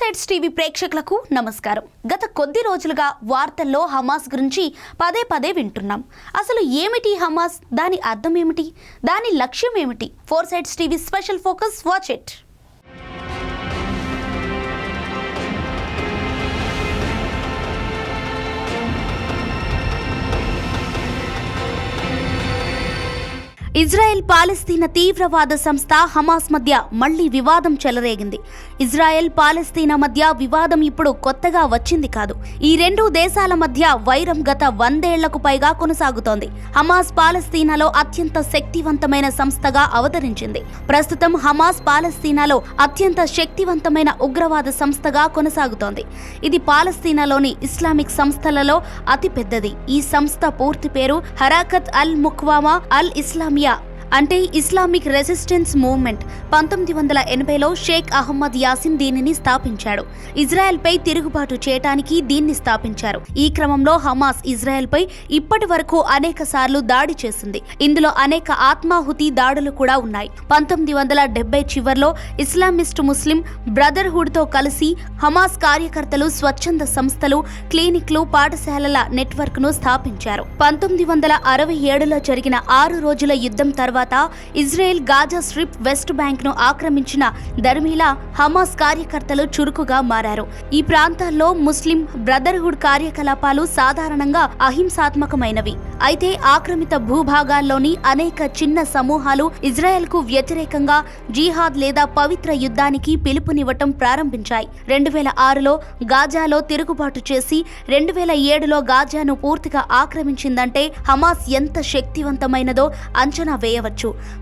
Sides TV ప్రేక్షకులకు నమస్కారం. గత కొద్ది రోజులుగా వార్తల్లో హమాస్ గురించి పదే పదే వింటున్నాం. అసలు ఏమిటి హమాస్? దాని అర్థం ఏమిటి? దాని లక్ష్యం ఏమిటి? Four sides TV special focus, watch it. Israel పాలస్తీనా తీవ్రవాద సంస్థ హమాస్ మధ్య మళ్లీ వివాదం చెలరేగింది. ఇజ్రాయెల్ పాలస్తీనా మధ్య వివాదం ఇప్పుడు కొత్తగా వచ్చింది కాదు. ఈ రెండు దేశాల మధ్య వైరం గత 100 ఏళ్లకు పైగా కొనసాగుతోంది. హమాస్ పాలస్తీనాలో అత్యంత శక్తివంతమైన సంస్థగా అవతరించింది. ప్రస్తుతం హమాస్ పాలస్తీనాలో అత్యంత శక్తివంతమైన ఉగ్రవాద సంస్థగా కొనసాగుతోంది. ఇది పాలస్తీనాలోని ఇస్లామిక్ సంస్థలలో అతిపెద్దది. ఈ సంస్థ పూర్తి పేరు హరాకత్ అల్ ముఖ్వామా అల్ ఇస్లామియా, అంటే ఇస్లామిక్ రెసిస్టెన్స్ మూవ్మెంట్. 1980లో షేక్ అహ్మద్ యాసిన్ దీనిని స్థాపించాడు. ఇజ్రాయెల్పై తిరుగుబాటు చేయడానికి దీన్ని స్థాపించారు. ఈ క్రమంలో హమాస్ ఇజ్రాయెల్పై ఇప్పటి వరకు అనేక సార్లు దాడి చేసింది. ఇందులో అనేక ఆత్మాహుతి దాడులు కూడా ఉన్నాయి. 1970 చివర్లో ఇస్లామిస్ట్ ముస్లిం బ్రదర్హుడ్తో కలిసి హమాస్ కార్యకర్తలు స్వచ్ఛంద సంస్థలు, క్లినిక్లు, పాఠశాలల నెట్వర్క్ను స్థాపించారు. 1967లో జరిగిన 6 రోజుల యుద్ధం తర్వాత Israel Gaza strip, west bank ను ఆక్రమించిన దర్మిలా హమాస్ కార్యకర్తలు చురుకుగా మారారు. ఈ ప్రాంతాల్లో ముస్లిం బ్రదర్హుడ్ కార్యకలాపాలు సాధారణంగా అహింసాత్మకమైనవి. అయితే ఆక్రమిత భూభాగాల్లోని అనేక చిన్న సమూహాలు ఇజ్రాయెల్ కు వ్యతిరేకంగా జిహాద్ లేదా పవిత్ర యుద్ధానికి పిలుపునివ్వటం ప్రారంభించాయి. 2006లో గాజాలో తిరుగుబాటు చేసి 2007లో గాజాను పూర్తిగా ఆక్రమించిందంటే హమాస్ ఎంత శక్తివంతమైనదో అంచనా వేయవచ్చు.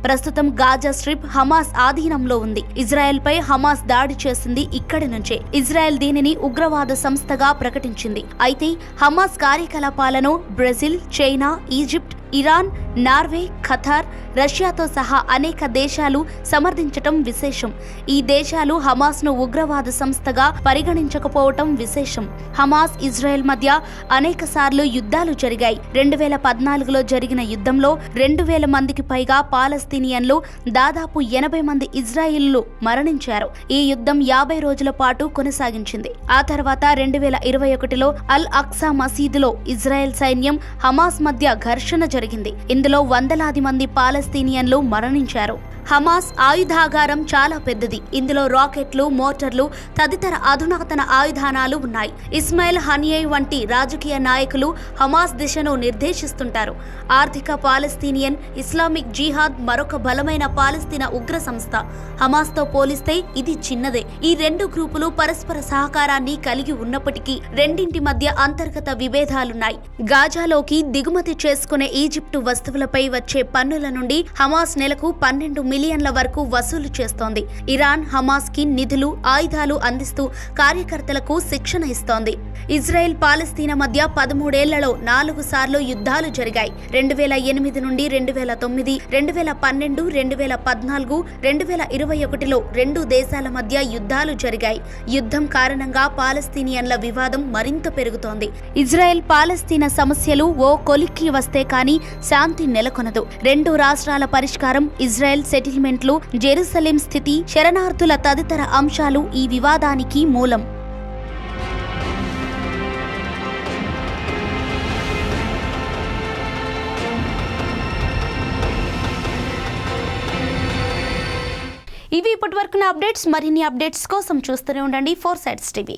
ప్రస్తుతం గాజా స్ట్రిప్ హమాస్ ఆధీనంలో ఉంది. ఇజ్రాయెల్ పై హమాస్ దాడి చేసింది ఇక్కడి నుంచే. ఇజ్రాయెల్ దీనిని ఉగ్రవాద సంస్థగా ప్రకటించింది. అయితే హమాస్ కార్యకలాపాలను Brazil, China, Egypt, Iran, Norway, Qatar, రష్యాతో సహా అనేక దేశాలు సమర్థించటం విశేషం. ఈ దేశాలు హమాస్ను ఉగ్రవాద సంస్థగా పరిగణించకపోవటం విశేషం. హమాస్, ఇజ్రాయెల్ మధ్య అనేక సార్లు యుద్ధాలు జరిగాయి. 2014లో జరిగిన యుద్ధంలో 2000 మందికి పైగా పాలస్తీనియన్లు, దాదాపు 80 మంది ఇజ్రాయిలీలు మరణించారు. ఈ యుద్ధం 50 రోజుల పాటు కొనసాగించింది. ఆ తర్వాత 2021లో అల్ అక్సా మసీదులో ఇజ్రాయెల్ సైన్యం, హమాస్ మధ్య ఘర్షణ జరిగింది. ఇందులో వందలాది మంది పాలస్తీనియన్లు మరణించారు. హమాస్ ఆయుధాగారం చాలా పెద్దది. ఇందులో రాకెట్లు, మోటార్లు తదితర అధునాతన ఆయుధానాలు ఉన్నాయి. ఇస్మాయిల్ హనియే వంటి రాజకీయ నాయకులు హమాస్ దిశను నిర్దేశిస్తుంటారు. ఆర్థిక పాలస్తీనియన్ ఇస్లామిక్ జిహాద్ మరొక బలమైన పాలస్తీనా ఉగ్ర సంస్థ. హమాస్తో పోలిస్తే ఇది చిన్నదే. ఈ రెండు గ్రూపులు పరస్పర సహకారాన్ని కలిగి ఉన్నప్పటికీ రెండింటి మధ్య అంతర్గత విభేదాలున్నాయి. గాజాలోకి దిగుమతి చేసుకునే ఈజిప్టు వస్తువులపై వచ్చే పన్నుల నుండి హమాస్ నెలకు 12 మిలియన్ల వరకు వసూలు చేస్తోంది. ఇరాన్ హమాస్ కి నిధులు, ఆయుధాలు అందిస్తూ కార్యకర్తలకు శిక్షణ ఇస్తోంది. ఇజ్రాయెల్ పాలస్తీనా మధ్య 13 ఏళ్లలో 4 సార్లు యుద్ధాలు జరిగాయి. 2008 నుండి 2009, 2012, 2014, 2021లో 2 దేశాల మధ్య యుద్ధాలు జరిగాయి. యుద్ధం కారణంగా పాలస్తీనియన్ల వివాదం మరింత పెరుగుతోంది. ఇజ్రాయెల్ పాలస్తీనా సమస్యలు ఓ కొలిక్కి వస్తే కానీ శాంతి నెలకొనదు. 2 రాష్ట్రాల పరిష్కారం, ఇజ్రాయెల్ సెటిల్మెంట్లు, జెరూసలేం స్థితి, శరణార్థుల తదితర అంశాలు ఈ వివాదానికి మూలం. ఇవి ఇప్పటివరకున్న అప్డేట్స్. మరిన్ని అప్డేట్స్ కోసం చూస్తూనే ఉండండి ఫోర్ సైడ్స్ టీవీ.